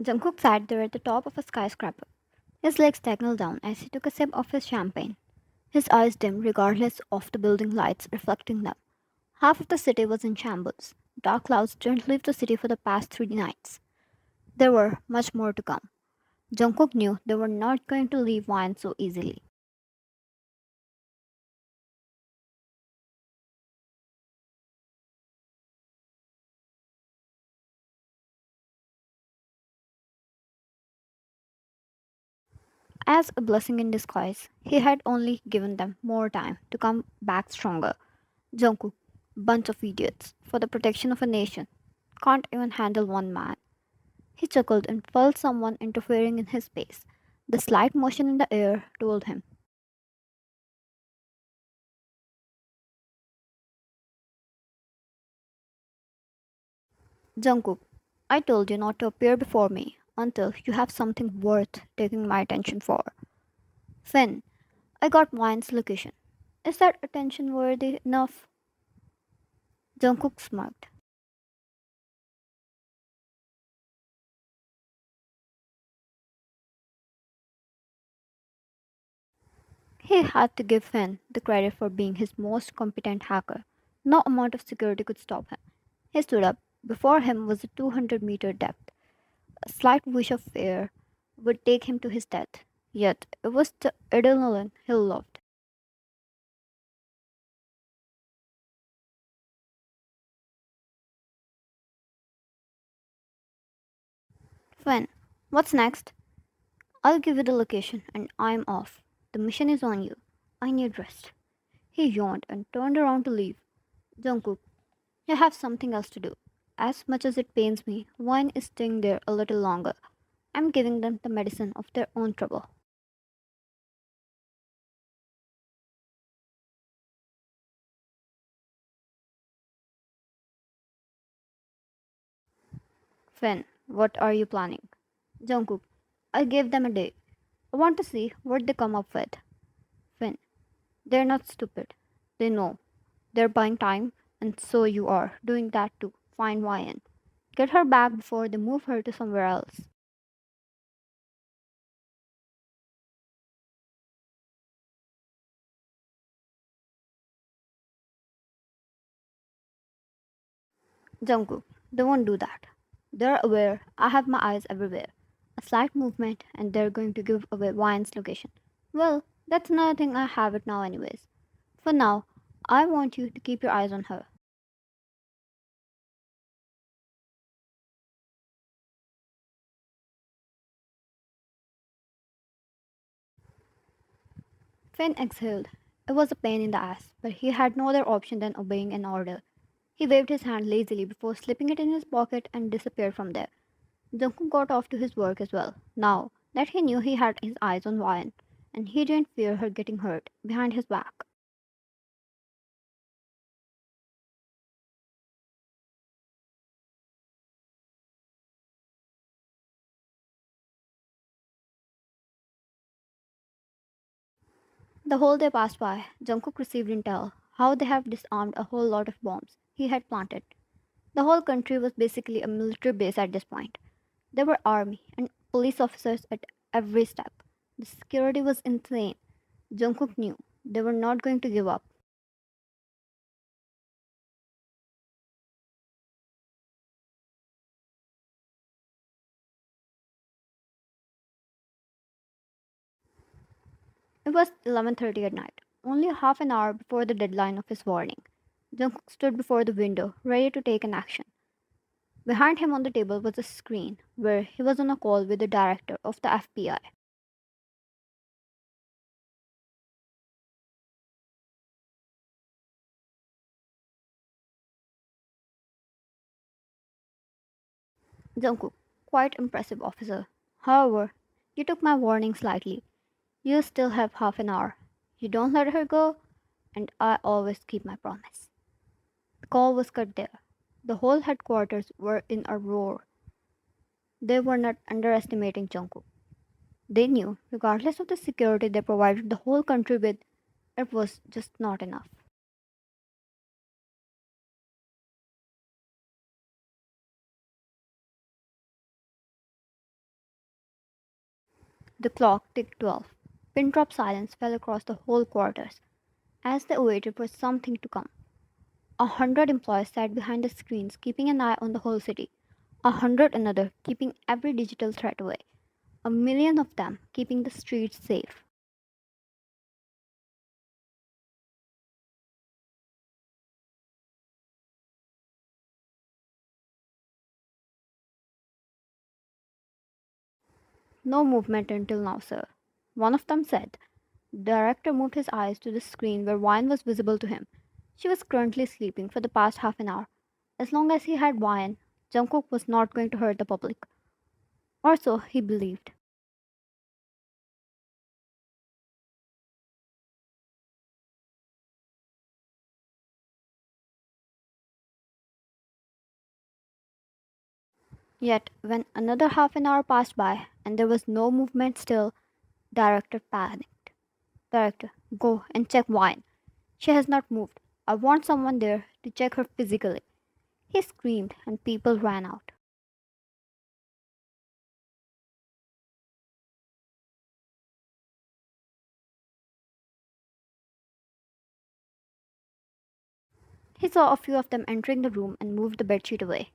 Jungkook sat there at the top of a skyscraper. His legs dangled down as he took a sip of his champagne. His eyes dimmed regardless of the building lights reflecting them. Half of the city was in shambles. Dark clouds didn't leave the city for the past 3 nights. There were much more to come. Jungkook knew they were not going to leave Wine so easily. As a blessing in disguise, he had only given them more time to come back stronger. Jungkook, bunch of idiots, for the protection of a nation, can't even handle one man. He chuckled and felt someone interfering in his space. The slight motion in the air told him. Jungkook, I told you not to appear before me until you have something worth taking my attention for. Finn, I got Wine's location. Is that attention worthy enough? Jungkook smirked. He had to give Finn the credit for being his most competent hacker. No amount of security could stop him. He stood up. Before him was a 200-meter depth. A slight wish of air would take him to his death. Yet it was the adrenaline he loved. Finn, what's next? I'll give you the location and I'm off. The mission is on you. I need rest. He yawned and turned around to leave. Jungkook, you have something else to do. As much as it pains me, Wine is staying there a little longer. I'm giving them the medicine of their own trouble. Finn, what are you planning? Jungkook, I gave them a day. I want to see what they come up with. Finn, they're not stupid. They know. They're buying time, and so you are doing that to find Ryan. Get her back before they move her to somewhere else. Jungkook, they won't do that. They're aware I have my eyes everywhere. A slight movement, and they're going to give away Ryan's location. Well, that's another thing I have it now, anyways. For now, I want you to keep your eyes on her. Finn exhaled. It was a pain in the ass, but he had no other option than obeying an order. He waved his hand lazily before slipping it in his pocket and disappeared from there. Jungkook got off to his work as well, now that he knew he had his eyes on Ryan, and he didn't fear her getting hurt behind his back. The whole day passed by. Jungkook received intel how they have disarmed a whole lot of bombs he had planted. The whole country was basically a military base at this point. There were army and police officers at every step. The security was insane. Jungkook knew they were not going to give up. It was 11:30 at night, only half an hour before the deadline of his warning. Jungkook stood before the window, ready to take an action. Behind him on the table was a screen where he was on a call with the director of the FBI. Jungkook, quite impressive officer. However, you took my warning slightly. You still have half an hour. You don't let her go, and I always keep my promise. The call was cut there. The whole headquarters were in a roar. They were not underestimating Jungkook. They knew, regardless of the security they provided the whole country with, it was just not enough. The clock ticked 12. Pin drop silence fell across the whole quarters as they waited for something to come. 100 employees sat behind the screens, keeping an eye on the whole city. 100 another, keeping every digital threat away. A million of them, keeping the streets safe. No movement until now, sir. One of them said. The director moved his eyes to the screen where wine was visible to him. She was currently sleeping for the past half an hour. As long as he had wine, Jungkook was not going to hurt the public. Or so he believed. Yet, when another half an hour passed by and there was no movement still, director panicked. Director, go and check wine. She has not moved. I want someone there to check her physically. He screamed and people ran out. He saw a few of them entering the room and moved the bedsheet away.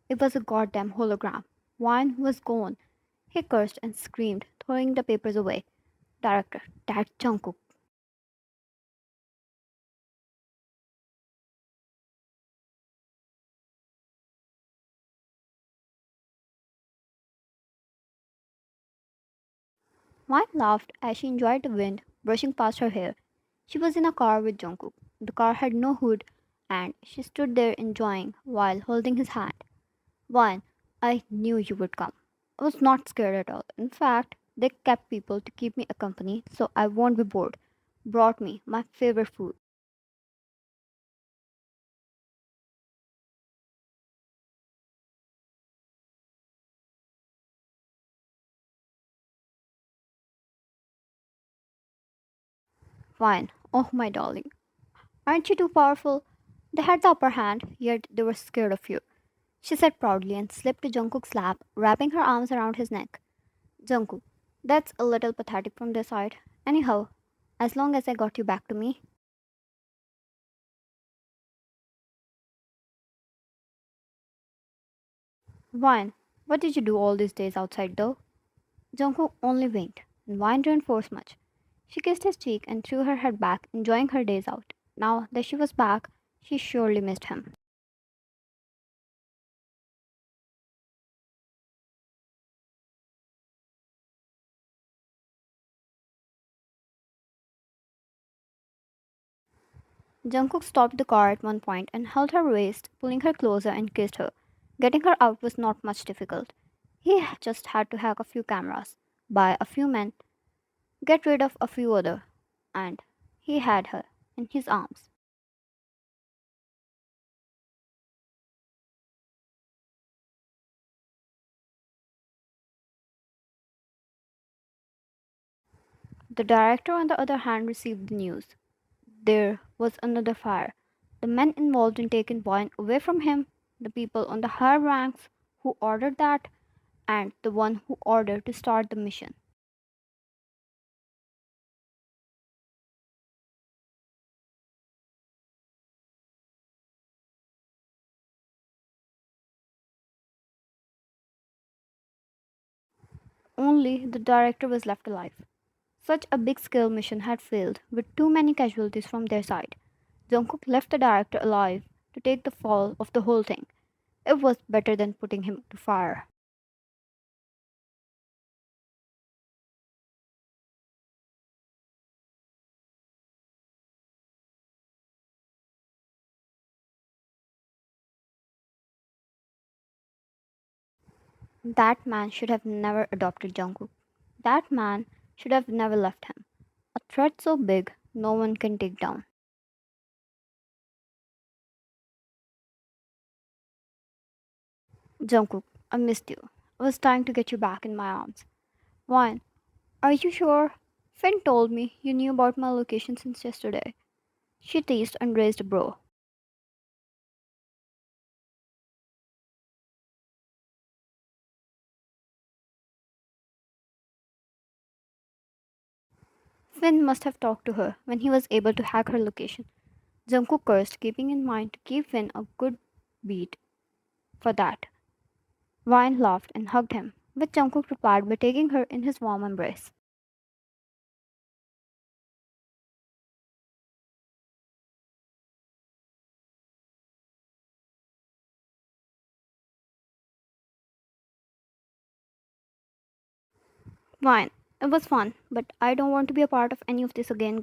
It was a goddamn hologram. Wine was gone. He cursed and screamed, throwing the papers away. Director, that Jungkook. Wine laughed as she enjoyed the wind brushing past her hair. She was in a car with Jungkook. The car had no hood, and she stood there enjoying while holding his hand. Wine, I knew you would come. I was not scared at all. In fact, they kept people to keep me company so I won't be bored. Brought me my favorite food. Wine, oh my darling. Aren't you too powerful? They had the upper hand, yet they were scared of you. She said proudly and slipped to Jungkook's lap, wrapping her arms around his neck. Jungkook, that's a little pathetic from their side. Anyhow, as long as I got you back to me. Wine, what did you do all these days outside though? Jungkook only winked, and Wine didn't force much. She kissed his cheek and threw her head back, enjoying her days out. Now that she was back, she surely missed him. Jungkook stopped the car at one point and held her waist, pulling her closer and kissed her. Getting her out was not much difficult. He just had to hack a few cameras, buy a few men, get rid of a few other, and he had her in his arms. The director, on the other hand, received the news. There was another fire. The men involved in taking Boyne away from him, the people on the higher ranks who ordered that, and the one who ordered to start the mission. Only the director was left alive. Such a big scale mission had failed, with too many casualties from their side. Jungkook left the director alive to take the fall of the whole thing. It was better than putting him to fire. That man should have never adopted Jungkook. That man should have never left him. A threat so big, no one can take down. Jungkook, I missed you. I was trying to get you back in my arms. Why? Are you sure? Finn told me you knew about my location since yesterday. She teased and raised a brow. Finn must have talked to her when he was able to hack her location. Jungkook cursed, keeping in mind to give Finn a good beat for that. Vine laughed and hugged him, which Jungkook replied by taking her in his warm embrace. Fine, it was fun, but I don't want to be a part of any of this again,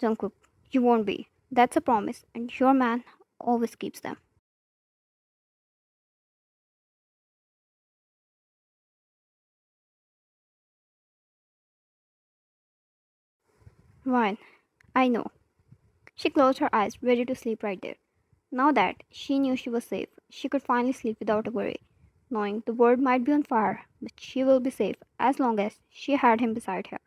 Jungkook. You won't be. That's a promise, and your man always keeps them. Fine, I know. She closed her eyes, ready to sleep right there. Now that she knew she was safe, she could finally sleep without a worry, knowing the world might be on fire, but she will be safe as long as she had him beside her.